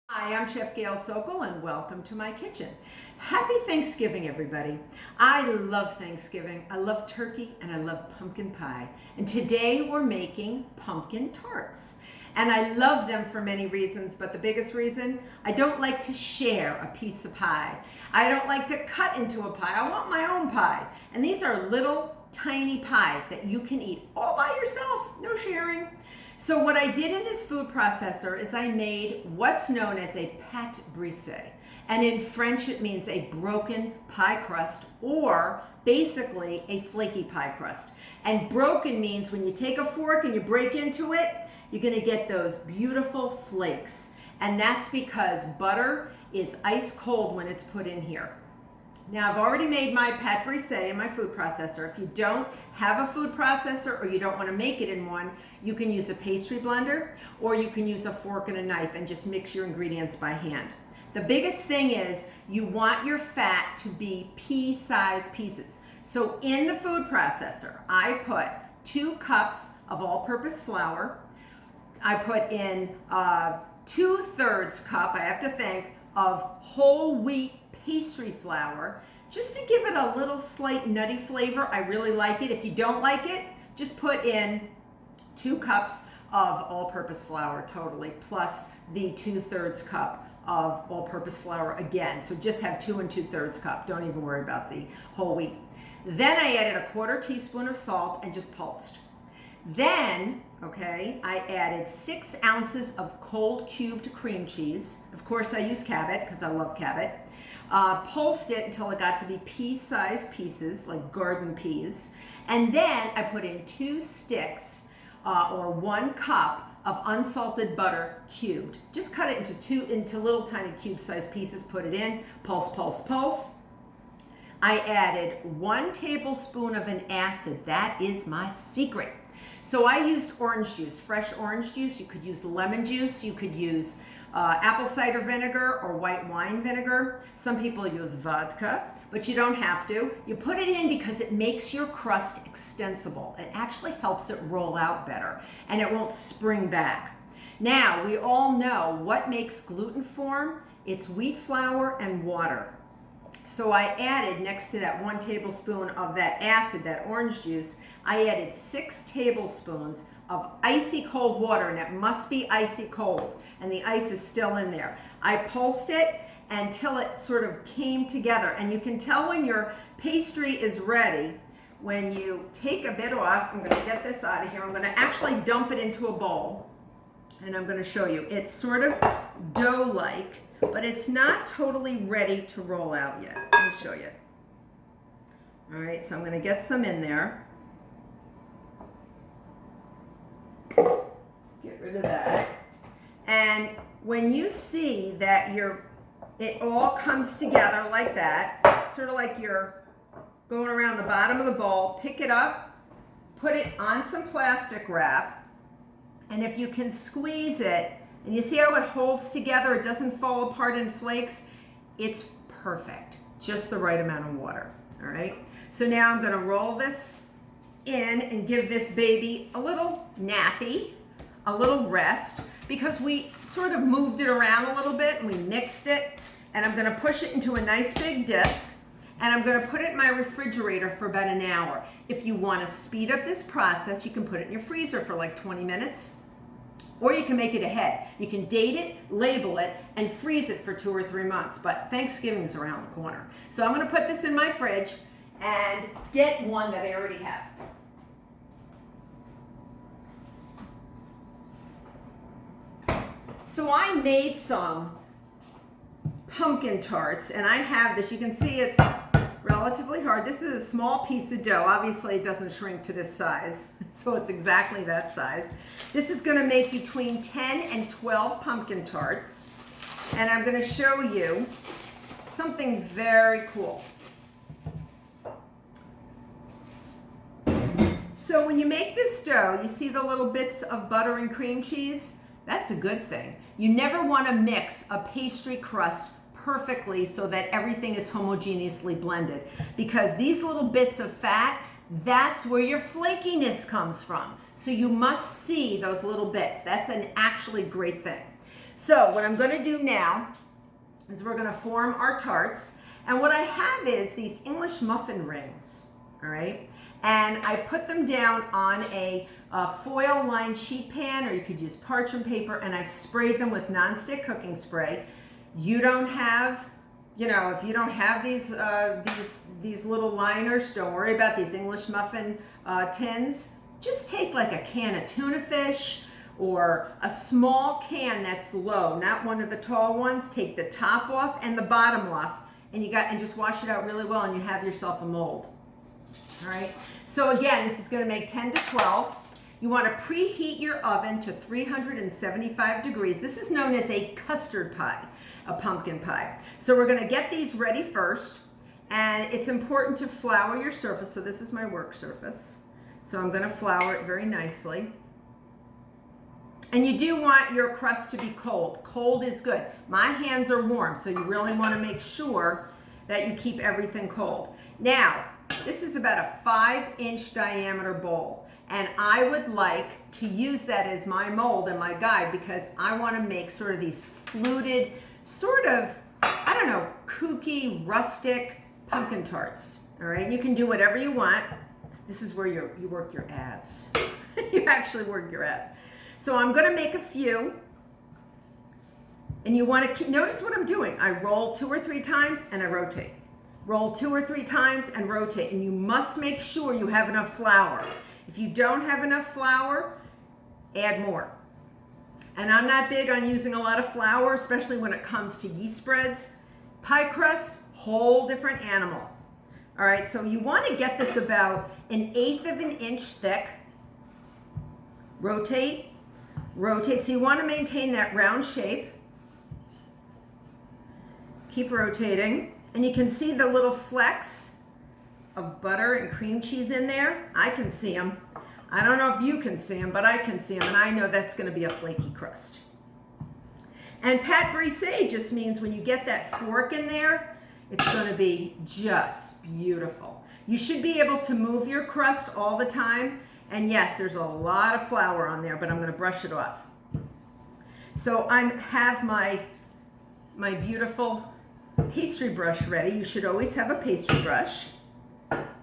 Hi, I'm Chef Gail Sokol and welcome to my kitchen. Happy Thanksgiving, everybody. I love Thanksgiving. I love turkey and I love pumpkin pie. And today we're making pumpkin tarts. And I love them for many reasons, but the biggest reason, I don't like to share a piece of pie. I don't like to cut into a pie. I want my own pie. And these are little tiny pies that you can eat all by yourself, no sharing. So what I did in this food processor is I made what's known as a pâte brisée. And in French, it means a broken pie crust, or basically a flaky pie crust. And broken means when you take a fork and you break into it, you're gonna get those beautiful flakes. And that's because butter is ice cold when it's put in here. Now, I've already made my pâte brisée in my food processor. If you don't have a food processor or you don't want to make it in one, you can use a pastry blender or you can use a fork and a knife and just mix your ingredients by hand. The biggest thing is you want your fat to be pea-sized pieces. So in the food processor, I put 2 cups of all-purpose flour. I put in 2/3 cup, I have to think, of whole wheat pastry flour, just to give it a little slight nutty flavor. I really like it. If you don't like it, just put in 2 cups of all-purpose flour totally, plus the 2/3 cup of all-purpose flour again. So just have 2 and 2/3 cup. Don't even worry about the whole wheat. Then I added a 1/4 teaspoon of salt and just pulsed. Then, I added 6 ounces of cold cubed cream cheese. Of course, I use Cabot because I love Cabot. Pulsed it until it got to be pea-sized pieces, like garden peas. And then I put in 2 sticks or 1 cup of unsalted butter cubed. Just cut it into little tiny cube-sized pieces, put it in, pulse, pulse, pulse. I added 1 tablespoon of an acid. That is my secret. So I used orange juice, fresh orange juice. You could use lemon juice. You could use apple cider vinegar or white wine vinegar. Some people use vodka, but you don't have to. You put it in because it makes your crust extensible. It actually helps it roll out better and it won't spring back. Now, we all know what makes gluten form. It's wheat flour and water. So I added, next to that 1 tablespoon of that acid, that orange juice, I added 6 tablespoons of icy cold water, and it must be icy cold, and the ice is still in there. I pulsed it until it sort of came together, and you can tell when your pastry is ready when you take a bit off. I'm gonna get this out of here. I'm gonna actually dump it into a bowl, and I'm gonna show you. It's sort of dough-like, but it's not totally ready to roll out yet. Let me show you. All right, so I'm gonna get some in there. Get rid of that. And when you see that it all comes together like that, sort of like you're going around the bottom of the bowl, pick it up, put it on some plastic wrap, and if you can squeeze it, and you see how it holds together, it doesn't fall apart in flakes, it's perfect. Just the right amount of water, all right? So now I'm gonna roll this in and give this baby a little nappy, a little rest, because we sort of moved it around a little bit and we mixed it, and I'm gonna push it into a nice big disc, and I'm gonna put it in my refrigerator for about an hour. If you wanna speed up this process, you can put it in your freezer for like 20 minutes, or you can make it ahead. You can date it, label it, and freeze it for 2 or 3 months, but Thanksgiving's around the corner. So I'm gonna put this in my fridge and get one that I already have. So I made some pumpkin tarts, and I have this. You can see it's relatively hard. This is a small piece of dough. Obviously, it doesn't shrink to this size, so it's exactly that size. This is going to make between 10 and 12 pumpkin tarts, and I'm going to show you something very cool. So when you make this dough, you see the little bits of butter and cream cheese? That's a good thing. You never want to mix a pastry crust perfectly so that everything is homogeneously blended, because these little bits of fat, that's where your flakiness comes from. So you must see those little bits. That's an actually great thing. So what I'm gonna do now is we're gonna form our tarts. And what I have is these English muffin rings, all right? And I put them down on a foil-lined sheet pan, or you could use parchment paper, and I've sprayed them with nonstick cooking spray. You don't have, you know, if you don't have these little liners, don't worry about these English muffin tins. Just take like a can of tuna fish or a small can that's low, not one of the tall ones. Take the top off and the bottom off, and just wash it out really well, and you have yourself a mold. All right. So again, this is going to make 10 to 12. You want to preheat your oven to 375 degrees. This is known as a custard pie, a pumpkin pie. So we're going to get these ready first, and it's important to flour your surface. So this is my work surface. So I'm going to flour it very nicely. And you do want your crust to be cold. Cold is good. My hands are warm, so you really want to make sure that you keep everything cold. Now, this is about a 5-inch diameter bowl, and I would like to use that as my mold and my guide because I want to make sort of these fluted, sort of, I don't know, kooky, rustic pumpkin tarts. All right, you can do whatever you want. This is where you work your abs. You actually work your abs. So I'm going to make a few, and you want to notice what I'm doing. I roll 2 or 3 times and I rotate. Roll 2 or 3 times and rotate, and you must make sure you have enough flour. If you don't have enough flour, add more. And I'm not big on using a lot of flour, especially when it comes to yeast spreads. Pie crust, whole different animal. All right, so you want to get this about 1/8 of an inch thick. Rotate, rotate. So you want to maintain that round shape. Keep rotating. And you can see the little flecks of butter and cream cheese in there. I can see them. I don't know if you can see them, but I can see them, and I know that's going to be a flaky crust. And pâte brisée just means when you get that fork in there, it's going to be just beautiful. You should be able to move your crust all the time. And yes, there's a lot of flour on there, but I'm going to brush it off. So I have my beautiful pastry brush ready. You should always have a pastry brush.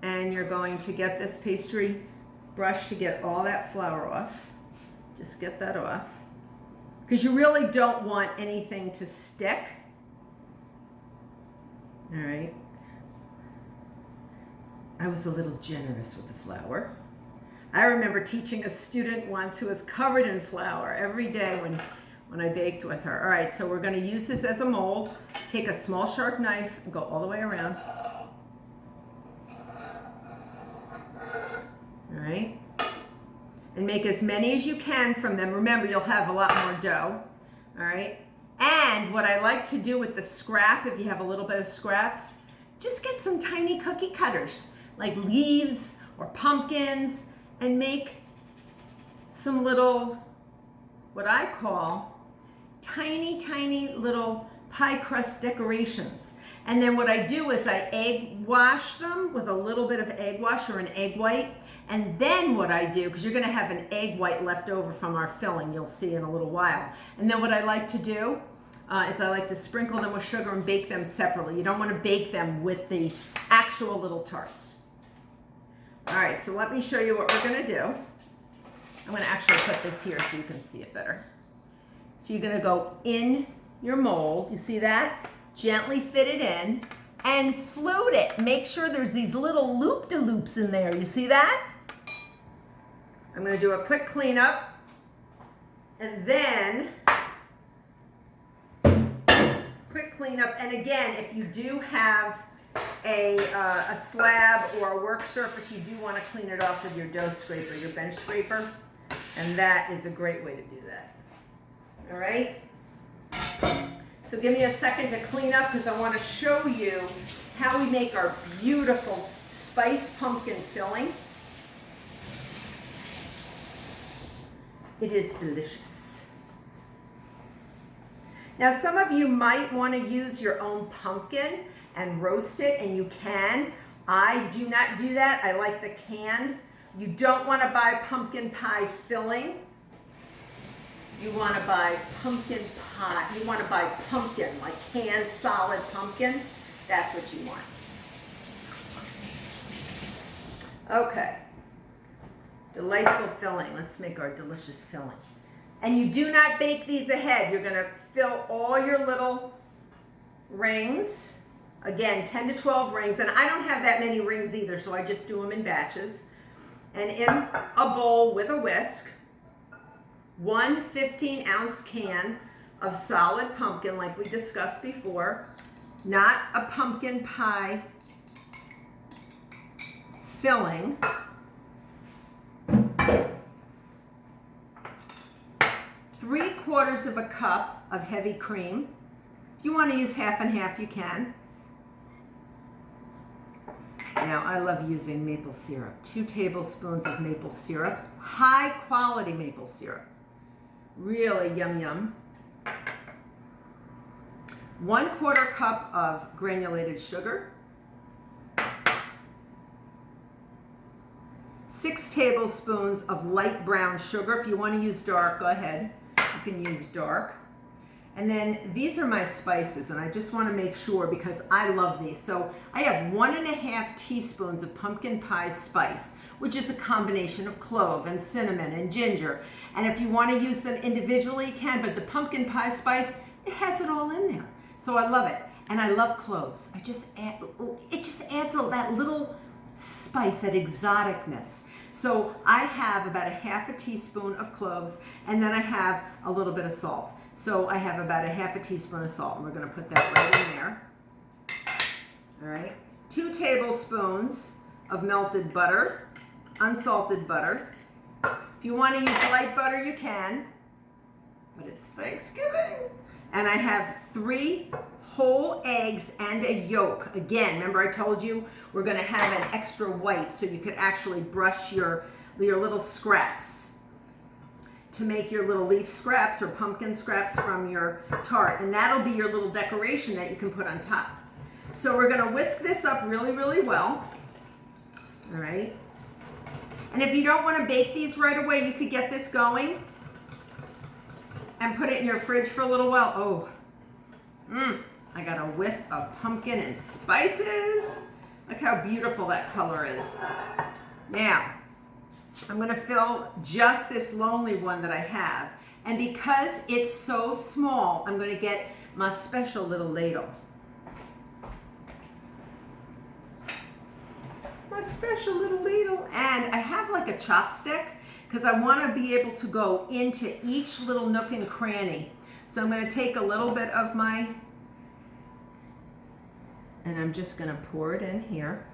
And you're going to get this pastry brush to get all that flour off. Just get that off. Because you really don't want anything to stick. All right. I was a little generous with the flour. I remember teaching a student once who was covered in flour every day when I baked with her. All right, so we're going to use this as a mold. Take a small sharp knife and go all the way around. All right. And make as many as you can from them. Remember, you'll have a lot more dough. All right. And what I like to do with the scrap, if you have a little bit of scraps, just get some tiny cookie cutters, like leaves or pumpkins, and make some little, what I call, tiny, tiny little pie crust decorations. And then what I do is I egg wash them with a little bit of egg wash or an egg white. And then what I do, because you're going to have an egg white left over from our filling, you'll see in a little while. And then what I like to do is I like to sprinkle them with sugar and bake them separately. You don't want to bake them with the actual little tarts. All right, so let me show you what we're going to do. I'm going to actually put this here so you can see it better. So you're going to go in your mold. You see that? Gently fit it in and flute it. Make sure there's these little loop-de-loops in there. You see that? I'm going to do a quick cleanup. And then, quick cleanup. And again, if you do have a slab or a work surface, you do want to clean it off with your dough scraper, your bench scraper. And that is a great way to do that. All right? So give me a second to clean up because I want to show you how we make our beautiful spiced pumpkin filling. It is delicious. Now some of you might want to use your own pumpkin and roast it, and you can. I do not do that. I like the canned. You don't want to buy pumpkin pie filling You want to buy pumpkin pie. You want to buy pumpkin, like canned solid pumpkin. That's what you want. Okay. Delightful filling. Let's make our delicious filling. And you do not bake these ahead. You're going to fill all your little rings. Again, 10 to 12 rings. And I don't have that many rings either, so I just do them in batches. And in a bowl with a whisk, one 15-ounce can of solid pumpkin, like we discussed before, not a pumpkin pie filling. 3/4 of a cup of heavy cream. If you want to use half and half, you can. Now, I love using maple syrup. 2 tablespoons of maple syrup, high quality maple syrup. Really yum yum. 1/4 cup of granulated sugar. 6 tablespoons of light brown sugar. If you want to use dark, go ahead. You can use dark. And then these are my spices, and I just want to make sure because I love these. So I have 1½ teaspoons of pumpkin pie spice, which is a combination of clove and cinnamon and ginger. And if you want to use them individually, you can, but the pumpkin pie spice, it has it all in there. So I love it. And I love cloves. It just adds that little spice, that exoticness. So I have about 1/2 teaspoon of cloves, and then I have a little bit of salt. So I have about 1/2 teaspoon of salt, and we're going to put that right in there. All right. 2 tablespoons of melted butter, unsalted butter. If you want to use light butter, you can, but it's Thanksgiving. And I have 3 whole eggs and a yolk. Again, remember I told you we're going to have an extra white so you could actually brush your little scraps to make your little leaf scraps or pumpkin scraps from your tart. And that'll be your little decoration that you can put on top. So we're going to whisk this up really, really well. All right. And if you don't want to bake these right away, you could get this going and put it in your fridge for a little while. Oh, I got a whiff of pumpkin and spices. Look how beautiful that color is. Now, I'm going to fill just this lonely one that I have. And because it's so small, I'm going to get my special little ladle. My special little ladle. And I have like a chopstick because I want to be able to go into each little nook and cranny. So I'm going to take a little bit of my, and I'm just going to pour it in here.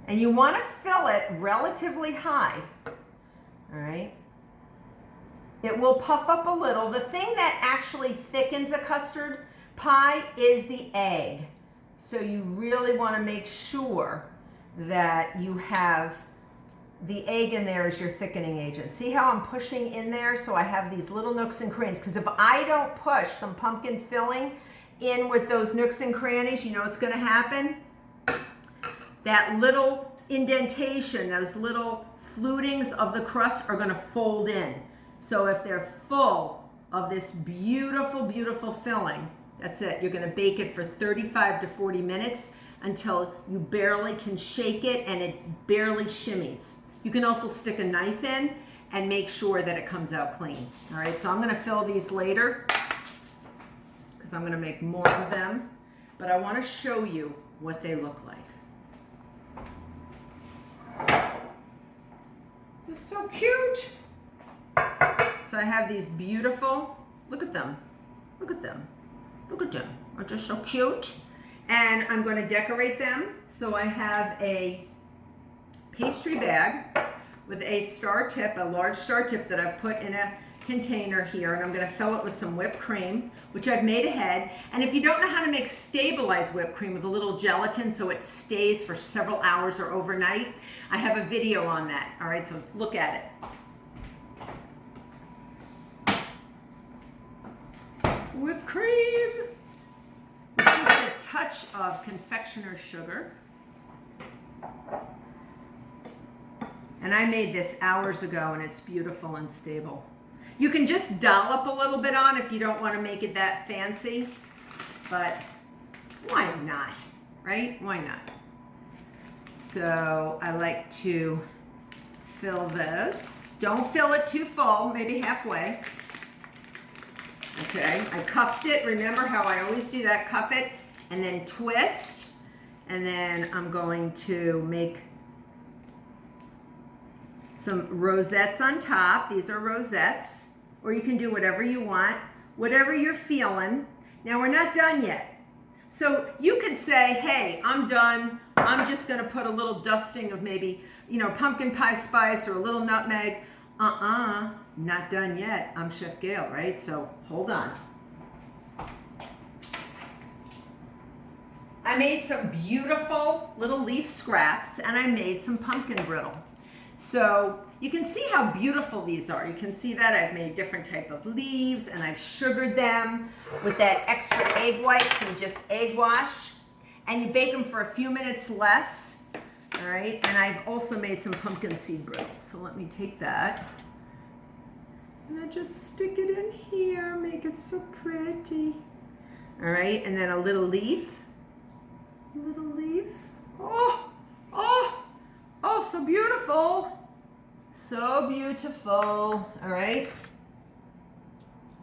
And you want to fill it relatively high, all right? It will puff up a little. The thing that actually thickens a custard pie is the egg. So you really want to make sure that you have the egg in there as your thickening agent. See how I'm pushing in there? So I have these little nooks and crannies. Because if I don't push some pumpkin filling in with those nooks and crannies, you know what's going to happen? That little indentation, those little flutings of the crust are going to fold in. So if they're full of this beautiful, beautiful filling, that's it. You're going to bake it for 35 to 40 minutes until you barely can shake it and it barely shimmies. You can also stick a knife in and make sure that it comes out clean. All right, so I'm going to fill these later because I'm going to make more of them, but I want to show you what they look like. They're so cute. So I have these beautiful, look at them, look at them, look at them. Aren't they so cute? And I'm going to decorate them. So I have a pastry bag with a star tip, a large star tip that I've put in a container here, and I'm going to fill it with some whipped cream, which I've made ahead. And if you don't know how to make stabilized whipped cream with a little gelatin so it stays for several hours or overnight, I have a video on that. All right, so look at it. Whipped cream, with just a touch of confectioner's sugar. And I made this hours ago, and it's beautiful and stable. You can just dollop a little bit on if you don't want to make it that fancy, but why not, right? Why not? So I like to fill this. Don't fill it too full, maybe halfway. Okay, I cuffed it. Remember how I always do that, cuff it and then twist. And then I'm going to make some rosettes on top. These are rosettes, or you can do whatever you want, whatever you're feeling. Now we're not done yet. So you could say, hey, I'm done. I'm just gonna put a little dusting of maybe, pumpkin pie spice or a little nutmeg. Not done yet. I'm Chef Gail, right? So hold on. I made some beautiful little leaf scraps and I made some pumpkin brittle. So you can see how beautiful these are. You can see that I've made different type of leaves and I've sugared them with that extra egg whites and just egg wash. And you bake them for a few minutes less, all right? And I've also made some pumpkin seed brittle. So let me take that and I just stick it in here, make it so pretty. All right, and then a little leaf. Oh, so beautiful. So beautiful. All right.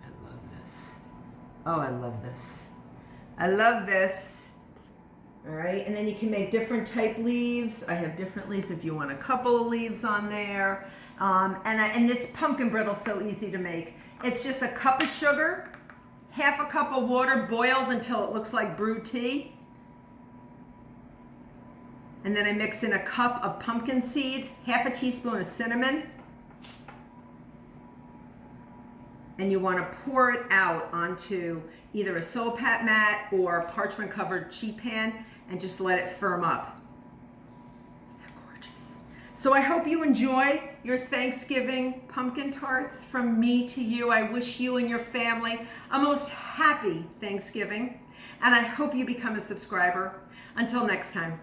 I love this. Oh, I love this. I love this. All right, and then you can make different type leaves. I have different leaves if you want a couple of leaves on there. And this pumpkin brittle is so easy to make. It's just a cup of sugar, half a cup of water boiled until it looks like brewed tea. And then I mix in a cup of pumpkin seeds, half a teaspoon of cinnamon. And you want to pour it out onto either a Silpat mat or parchment covered sheet pan and just let it firm up. Isn't that gorgeous? So I hope you enjoy your Thanksgiving pumpkin tarts from me to you. I wish you and your family a most happy Thanksgiving. And I hope you become a subscriber. Until next time.